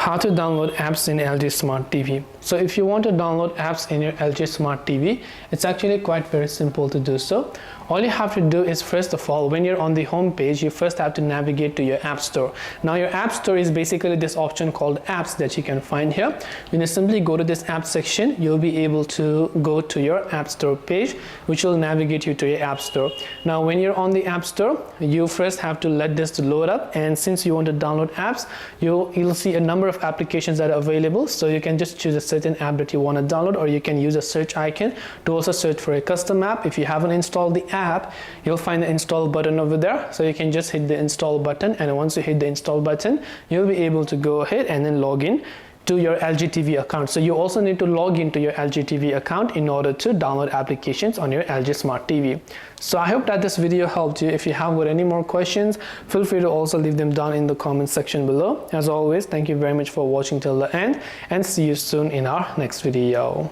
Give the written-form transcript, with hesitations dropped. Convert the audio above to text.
How to download apps in LG Smart TV. So if you want to download apps in your LG Smart TV, it's actually quite very simple to do so. All you have to do is, first of all, when you're on the home page, you first have to navigate to your App Store. Now your App Store is basically this option called apps that you can find here. When you simply go to this app section, you'll be able to go to your App Store page, which will navigate you to your App Store. Now when you're on the App Store, you first have to let this load up, and since you want to download apps, you'll see a number of applications that are available. So you can just choose a certain app that you want to download, or you can use a search icon to also search for a custom app. If you haven't installed the app, you'll find the install button over there, so you can just hit the install button, and once you hit the install button, you'll be able to go ahead and then log in to your LG TV account. So you also need to log into your LG TV account in order to download applications on your LG Smart TV. So I hope that this video helped you. If you have got any more questions, feel free to also leave them down in the comment section below. As always, thank you very much for watching till the end, and see you soon in our next video.